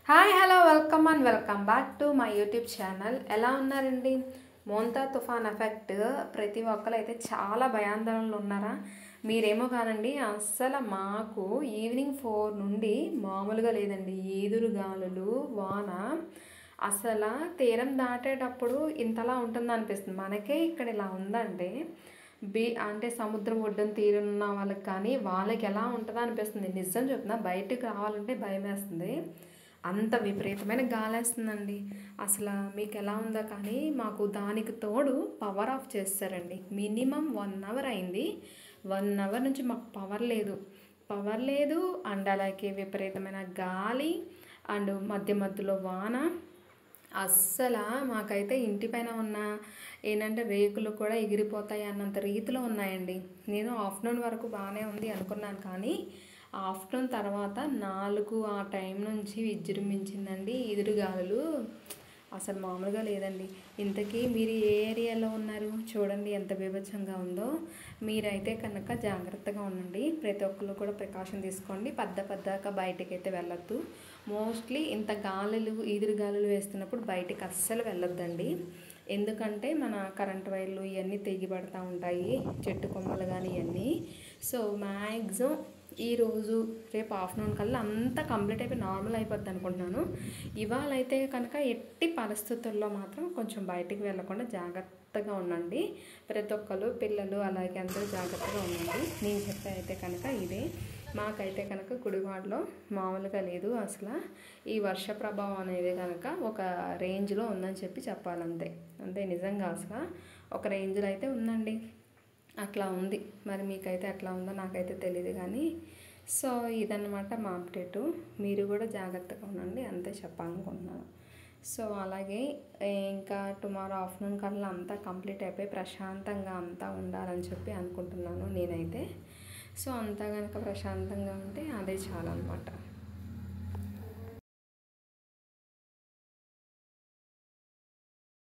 Hi hello welcome back to my YouTube channel. ఎలా ఉన్నారండి? మోంతా తుఫాన్ ఎఫెక్ట్ ప్రతి ఒక్కరు అయితే చాలా భయాందోళనలు ఉన్నారా? మీరేమో కానండి, అస్సలు మాకు ఈవినింగ్ 4 నుండి మామూలుగా లేదండి. ఈదురుగాలులు, వాన. అసలు తీరం దాటేటప్పుడు ఇంతలా ఉంటుంది అనిపిస్తుంది. మనకే ఇక్కడ ఇలా ఉందంటే అంటే సముద్రం ఒడ్డున తీరున్న వాళ్ళకి కానీ వాళ్ళకి ఎలా ఉంటుందో అనిపిస్తుంది. నిజం చెప్తున్నా, బయటకు రావాలంటే భయం వేస్తుంది. అంత విపరీతమైన గాలేస్తుందండి. అసలు మీకు ఎలా ఉందో కానీ మాకు దానికి తోడు పవర్ ఆఫ్ చేస్తారండి. మినిమం 1 అవర్ అయింది. 1 అవర్ నుంచి మాకు పవర్ లేదు. అండ్ అలాగే విపరీతమైన గాలి అండ్ మధ్యలో వాన. అస్సలు మాకైతే ఇంటిపైన ఉన్న ఏంటంటే రేకులు కూడా ఎగిరిపోతాయి అన్నంత రీతిలో ఉన్నాయండి. నేను ఆఫ్టర్నూన్ వరకు బాగానే ఉంది అనుకున్నాను, కానీ ఆఫ్టర్నూన్ తర్వాత 4 ఆ టైం నుంచి విజృంభించిందండి ఎదురుగాలులు. అసలు మామూలుగా లేదండి. ఇంతకీ మీరు ఏ ఏరియాలో ఉన్నారు? చూడండి ఎంత బీభత్సంగా ఉందో. మీరైతే కనుక జాగ్రత్తగా ఉండండి. ప్రతి ఒక్కరు కూడా ప్రికాషన్ తీసుకోండి. పద్దాక బయటకైతే వెళ్ళొద్దు. మోస్ట్లీ ఇంత గాలులు ఎదురుగాలులు వేస్తున్నప్పుడు బయటకు అస్సలు వెళ్ళొద్దండి. ఎందుకంటే మన కరెంట్ వైర్లు ఇవన్నీ తెగిపడుతూ ఉంటాయి, చెట్టు కొమ్మలు కానీ ఇవన్నీ. సో మ్యాక్సిమం ఈరోజు రేపు ఆఫ్టర్నూన్ కల్లా అంతా కంప్లీట్ అయిపోయి నార్మల్ అయిపోద్ది అనుకుంటున్నాను. ఇవాళ అయితే కనుక ఎట్టి పరిస్థితుల్లో మాత్రం కొంచెం బయటికి వెళ్ళకుండా జాగ్రత్తగా ఉండండి. ప్రతి ఒక్కరు, పిల్లలు అలాగే అందరూ జాగ్రత్తగా ఉండండి. నేను చెప్పే అయితే కనుక ఇదే. మాకైతే కనుక గుడివాడలో మామూలుగా లేదు. అసలు ఈ వర్ష ప్రభావం అనేది కనుక ఒక రేంజ్లో ఉందని చెప్పాలంతే. అంటే నిజంగా అసలు ఒక రేంజ్లో అయితే ఉందండి. అట్లా ఉంది. మరి మీకైతే అట్లా ఉందో నాకైతే తెలియదు కానీ. సో ఇదన్నమాట మా అప్డేటు. మీరు కూడా జాగ్రత్తగా ఉండండి, అంతే చెప్పాలనుకుంటున్నాను. సో అలాగే ఇంకా టుమారో ఆఫ్టర్నూన్ కల్లా అంతా కంప్లీట్ అయిపోయి ప్రశాంతంగా అంతా ఉండాలని అనుకుంటున్నాను నేనైతే. సో అంతా కనుక ప్రశాంతంగా ఉంటే అదే చాలన్నమాట.